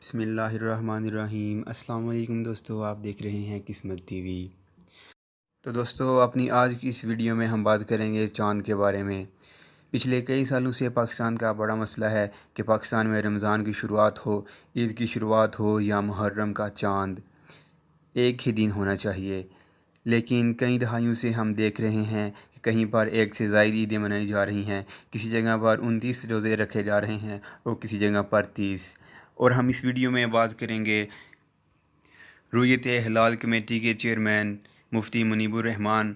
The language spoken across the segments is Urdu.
بسم اللہ الرحمن الرحیم۔ السلام علیکم دوستو، آپ دیکھ رہے ہیں قسمت ٹی وی۔ تو دوستو، اپنی آج کی اس ویڈیو میں ہم بات کریں گے چاند کے بارے میں۔ پچھلے کئی سالوں سے پاکستان کا بڑا مسئلہ ہے کہ پاکستان میں رمضان کی شروعات ہو، عید کی شروعات ہو یا محرم کا چاند، ایک ہی دن ہونا چاہیے۔ لیکن کئی دہائیوں سے ہم دیکھ رہے ہیں کہ کہیں پر ایک سے زائد عیدیں منائی جا رہی ہیں، کسی جگہ پر 29 روزے رکھے جا رہے ہیں اور کسی جگہ پر 30۔ اور ہم اس ویڈیو میں بات کریں گے رؤیت ہلال کمیٹی کے چیئرمین مفتی منیب الرحمان،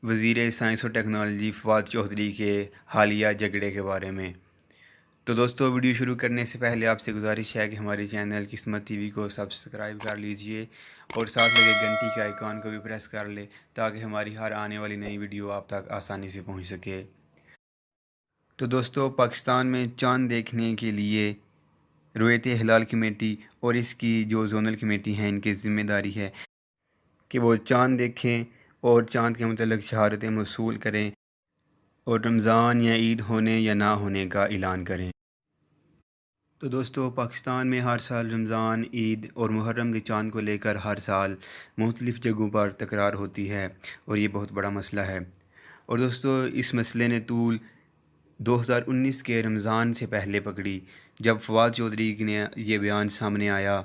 وزیر سائنس اور ٹیکنالوجی فواد چودھری کے حالیہ جھگڑے کے بارے میں۔ تو دوستو، ویڈیو شروع کرنے سے پہلے آپ سے گزارش ہے کہ ہمارے چینل قسمت ٹی وی کو سبسکرائب کر لیجئے اور ساتھ لگے گھنٹی کے آئیکن کو بھی پریس کر لیں تاکہ ہماری ہر آنے والی نئی ویڈیو آپ تک آسانی سے پہنچ سکے۔ تو دوستو، پاکستان میں چاند دیکھنے کے لیے رؤیت ہلال کمیٹی اور اس کی جو زونل کمیٹی ہیں، ان کی ذمہ داری ہے کہ وہ چاند دیکھیں اور چاند کے متعلق شہادتیں موصول کریں اور رمضان یا عید ہونے یا نہ ہونے کا اعلان کریں۔ تو دوستو، پاکستان میں ہر سال رمضان، عید اور محرم کے چاند کو لے کر ہر سال مختلف جگہوں پر تکرار ہوتی ہے اور یہ بہت بڑا مسئلہ ہے۔ اور دوستو، اس مسئلے نے طول 2019 کے رمضان سے پہلے پکڑی، جب فواد چودھری نے یہ بیان سامنے آیا۔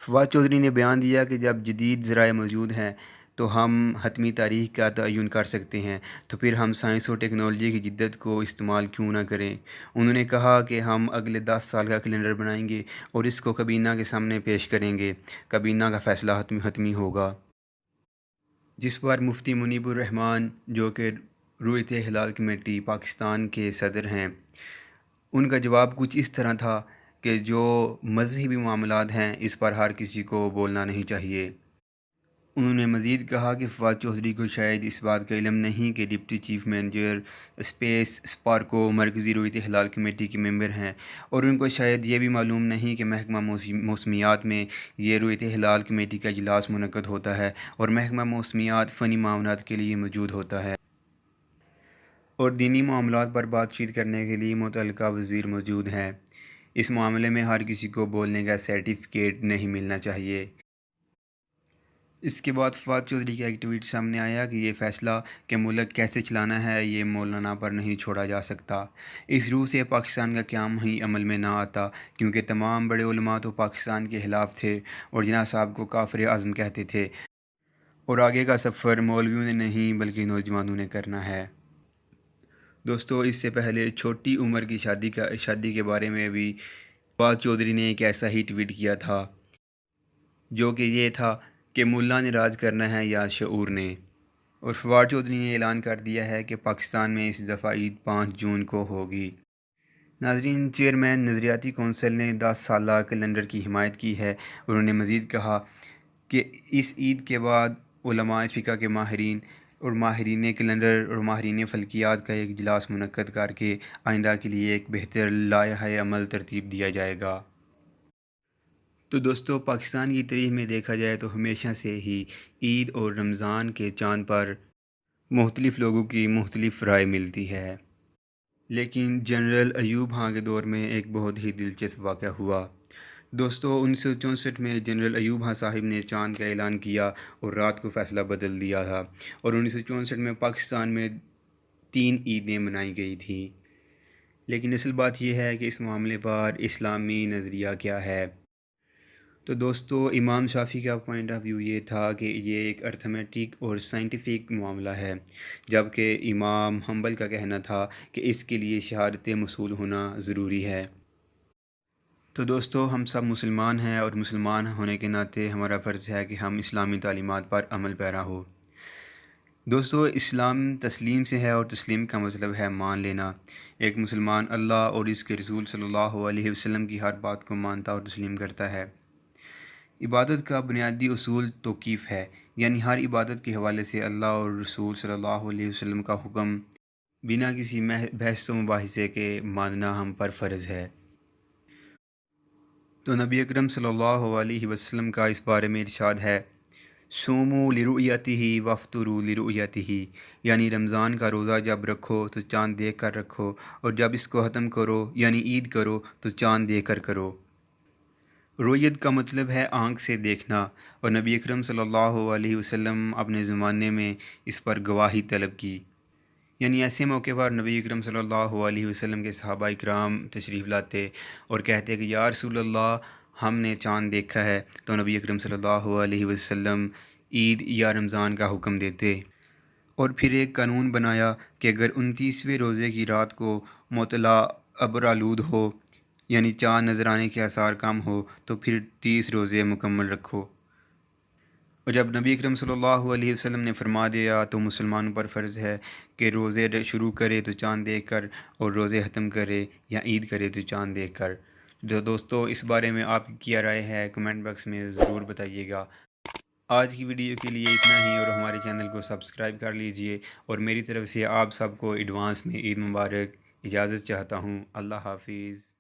فواد چودھری نے بیان دیا کہ جب جدید ذرائع موجود ہیں تو ہم حتمی تاریخ کا تعین کر سکتے ہیں، تو پھر ہم سائنس اور ٹیکنالوجی کی جدت کو استعمال کیوں نہ کریں۔ انہوں نے کہا کہ ہم اگلے 10 سال کا کیلنڈر بنائیں گے اور اس کو کابینہ کے سامنے پیش کریں گے۔ کابینہ کا فیصلہ حتمی ہوگا۔ جس پر مفتی منیب الرحمان، جو کہ رؤیت ہلال کمیٹی پاکستان کے صدر ہیں، ان کا جواب کچھ اس طرح تھا کہ جو مذہبی معاملات ہیں اس پر ہر کسی کو بولنا نہیں چاہیے۔ انہوں نے مزید کہا کہ فواد چودھری کو شاید اس بات کا علم نہیں کہ ڈپٹی چیف منیجر اسپیس اسپارکو مرکزی رؤیت ہلال کمیٹی کے ممبر ہیں، اور ان کو شاید یہ بھی معلوم نہیں کہ محکمہ موسمیات میں یہ رؤیت ہلال کمیٹی کا اجلاس منعقد ہوتا ہے اور محکمہ موسمیات فنی معاونت کے لیے موجود ہوتا ہے اور دینی معاملات پر بات چیت کرنے کے لیے متعلقہ وزیر موجود ہے۔ اس معاملے میں ہر کسی کو بولنے کا سرٹیفکیٹ نہیں ملنا چاہیے۔ اس کے بعد فواد چودھری کا ایک ٹویٹ سامنے آیا کہ یہ فیصلہ کہ ملک کیسے چلانا ہے یہ مولانا پر نہیں چھوڑا جا سکتا۔ اس روح سے پاکستان کا قیام ہی عمل میں نہ آتا، کیونکہ تمام بڑے علماء تو پاکستان کے خلاف تھے اور جناح صاحب کو کافر اعظم کہتے تھے، اور آگے کا سفر مولویوں نے نہیں بلکہ نوجوانوں نے کرنا ہے۔ دوستو، اس سے پہلے چھوٹی عمر کی شادی کے بارے میں بھی فواد چودھری نے ایک ایسا ہی ٹویٹ کیا تھا، جو کہ یہ تھا کہ ملا نے راج کرنا ہے یا شعور نے۔ اور فواد چودھری نے اعلان کر دیا ہے کہ پاکستان میں اس دفعہ عید 5 جون کو ہوگی۔ ناظرین، چیئرمین نظریاتی کونسل نے 10 سالہ کیلنڈر کی حمایت کی ہے۔ انہوں نے مزید کہا کہ اس عید کے بعد علماء فقہ کے ماہرین اور ماہرین کیلنڈر اور ماہرین فلکیات کا ایک اجلاس منعقد کر کے آئندہ کے لیے ایک بہتر لائحہ عمل ترتیب دیا جائے گا۔ تو دوستو، پاکستان کی تاریخ میں دیکھا جائے تو ہمیشہ سے ہی عید اور رمضان کے چاند پر مختلف لوگوں کی مختلف رائے ملتی ہے، لیکن جنرل ایوب خان کے دور میں ایک بہت ہی دلچسپ واقعہ ہوا۔ دوستو، 1964 میں جنرل ایوب خان صاحب نے چاند کا اعلان کیا اور رات کو فیصلہ بدل دیا تھا، اور 1964 میں پاکستان میں 3 عیدیں منائی گئی تھیں۔ لیکن اصل بات یہ ہے کہ اس معاملے پر اسلامی نظریہ کیا ہے۔ تو دوستو، امام شافعی کا پوائنٹ آف ویو یہ تھا کہ یہ ایک ارتھمیٹک اور سائنٹیفک معاملہ ہے، جبکہ امام حنبل کا کہنا تھا کہ اس کے لیے شہادتیں موصول ہونا ضروری ہے۔ تو دوستو، ہم سب مسلمان ہیں اور مسلمان ہونے کے ناطے ہمارا فرض ہے کہ ہم اسلامی تعلیمات پر عمل پیرا ہو۔ دوستو، اسلام تسلیم سے ہے اور تسلیم کا مطلب ہے مان لینا۔ ایک مسلمان اللہ اور اس کے رسول صلی اللہ علیہ وسلم کی ہر بات کو مانتا اور تسلیم کرتا ہے۔ عبادت کا بنیادی اصول توقیف ہے، یعنی ہر عبادت کے حوالے سے اللہ اور رسول صلی اللہ علیہ وسلم کا حکم بنا کسی بحث و مباحثے کے ماننا ہم پر فرض ہے۔ تو نبی اکرم صلی اللہ علیہ وسلم کا اس بارے میں ارشاد ہے، صوموا لرؤیتہ وافطروا لرؤیتہ، یعنی رمضان کا روزہ جب رکھو تو چاند دیکھ کر رکھو، اور جب اس کو ختم کرو یعنی عید کرو تو چاند دیکھ کر کرو۔ رویت کا مطلب ہے آنکھ سے دیکھنا، اور نبی اکرم صلی اللہ علیہ وسلم اپنے زمانے میں اس پر گواہی طلب کی، یعنی ایسے موقع پر نبی اکرم صلی اللہ علیہ وسلم کے صحابہ کرام تشریف لاتے اور کہتے کہ یا رسول اللہ ہم نے چاند دیکھا ہے، تو نبی اکرم صلی اللہ علیہ وسلم عید یا رمضان کا حکم دیتے، اور پھر ایک قانون بنایا کہ اگر 29ویں روزے کی رات کو معطلی ابر آلود ہو، یعنی چاند نظر آنے کے آثار کم ہو، تو پھر 30 روزے مکمل رکھو۔ اور جب نبی اکرم صلی اللہ علیہ وسلم نے فرما دیا تو مسلمانوں پر فرض ہے کہ روزے شروع کرے تو چاند دیکھ کر، اور روزے ختم کرے یا عید کرے تو چاند دیکھ کر۔ جو دوستو اس بارے میں آپ کی کیا رائے ہے کمنٹ باکس میں ضرور بتائیے گا۔ آج کی ویڈیو کے لیے اتنا ہی، اور ہمارے چینل کو سبسکرائب کر لیجئے، اور میری طرف سے آپ سب کو ایڈوانس میں عید مبارک۔ اجازت چاہتا ہوں۔ اللہ حافظ۔